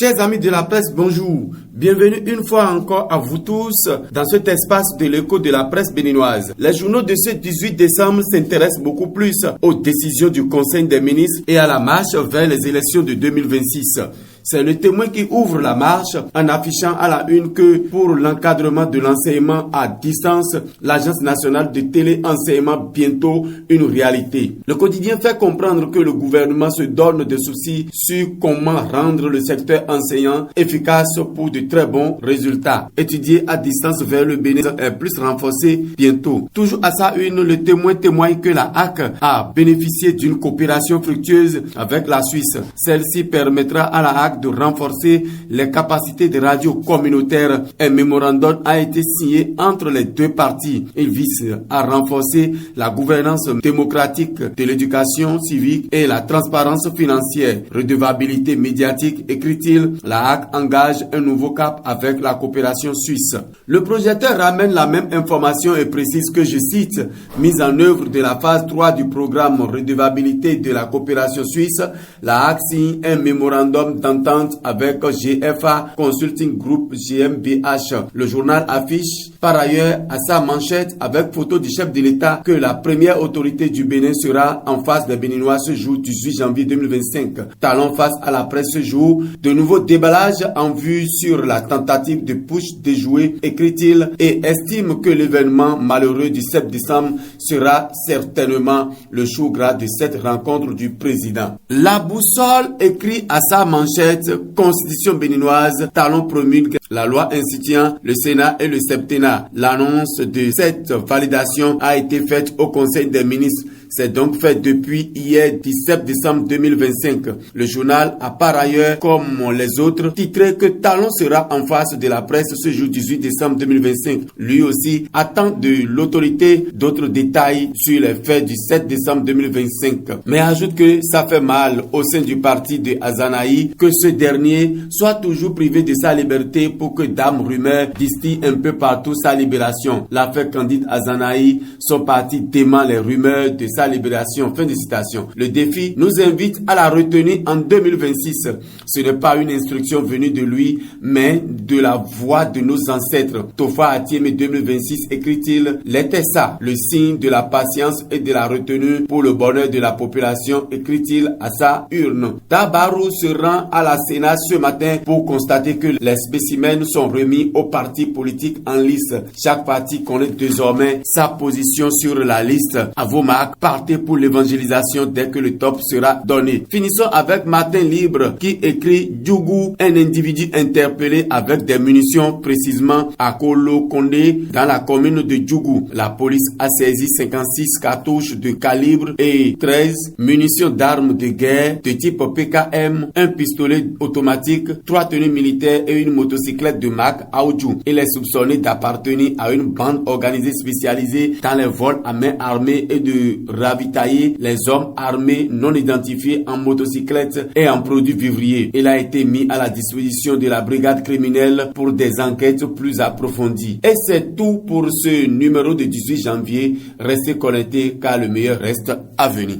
Chers amis de la presse, bonjour. Bienvenue une fois encore à vous tous dans cet espace de l'écho de la presse béninoise. Les journaux de ce 18 décembre s'intéressent beaucoup plus aux décisions du Conseil des ministres et à la marche vers les élections de 2026. C'est le Témoin qui ouvre la marche en affichant à la une que pour l'encadrement de l'enseignement à distance, l'Agence nationale de téléenseignement bientôt une réalité. Le quotidien fait comprendre que le gouvernement se donne des soucis sur comment rendre le secteur enseignant efficace pour de très bons résultats. Étudier à distance vers le Bénin est plus renforcé bientôt. Toujours à sa une, le Témoin témoigne que la HAC a bénéficié d'une coopération fructueuse avec la Suisse. Celle-ci permettra à la HAC de renforcer les capacités de radio communautaires. Un mémorandum a été signé entre les deux parties. Il vise à renforcer la gouvernance démocratique de l'éducation civique et la transparence financière. Redevabilité médiatique, écrit-il, la HAC engage un nouveau cap avec la coopération suisse. Le projecteur ramène la même information et précise que, je cite, mise en œuvre de la phase 3 du programme redevabilité de la coopération suisse, la HAC signe un mémorandum d'entente avec GFA Consulting Group GmbH. Le journal affiche par ailleurs à sa manchette avec photo du chef de l'État que la première autorité du Bénin sera en face des Béninois ce jour 18 janvier 2025. Talon face à la presse ce jour, de nouveaux déballages en vue sur la tentative de putsch déjouée, écrit-il, et estime que l'événement malheureux du 7 décembre sera certainement le chou gras de cette rencontre du président. La boussole écrit à sa manchette Constitution béninoise, Talon promulgue la loi instituant le Sénat et le septennat. L'annonce de cette validation a été faite au Conseil des ministres. C'est donc fait depuis hier 17 décembre 2025. Le journal a par ailleurs, comme les autres, titré que Talon sera en face de la presse ce jour 18 décembre 2025. Lui aussi attend de l'autorité d'autres détails sur les faits du 7 décembre 2025. Mais ajoute que ça fait mal au sein du parti de Azanaï que ce dernier soit toujours privé de sa liberté pour que Dame Rumeur distille un peu partout sa libération. L'affaire Candide Azanaï, son parti dément les rumeurs de sa libération. Fin de citation. Le défi nous invite à la retenue en 2026. Ce n'est pas une instruction venue de lui, mais de la voix de nos ancêtres. Tofa Atieme 2026, écrit-il, l'était ça, le signe de la patience et de la retenue pour le bonheur de la population, écrit-il à sa urne. Tabarou se rend à la Sénat ce matin pour constater que les spécimens sont remis aux partis politiques en lice. Chaque parti connaît désormais sa position sur la liste. À vos marques, partez pour l'évangélisation dès que le top sera donné. Finissons avec Matin Libre qui écrit Djougou, un individu interpellé avec des munitions précisément à Kolo Kondé dans la commune de Djougou. La police a saisi 56 cartouches de calibre et 13 munitions d'armes de guerre de type PKM, un pistolet automatique, 3 tenues militaires et une motocyclette de marque Aoudjou. Il est soupçonné d'appartenir à une bande organisée spécialisée dans les vols à main armée et de ravitailler les hommes armés non identifiés en motocyclette et en produits vivriers. Il a été mis à la disposition de la brigade criminelle pour des enquêtes plus approfondies. Et c'est tout pour ce numéro de 18 janvier. Restez connectés car le meilleur reste à venir.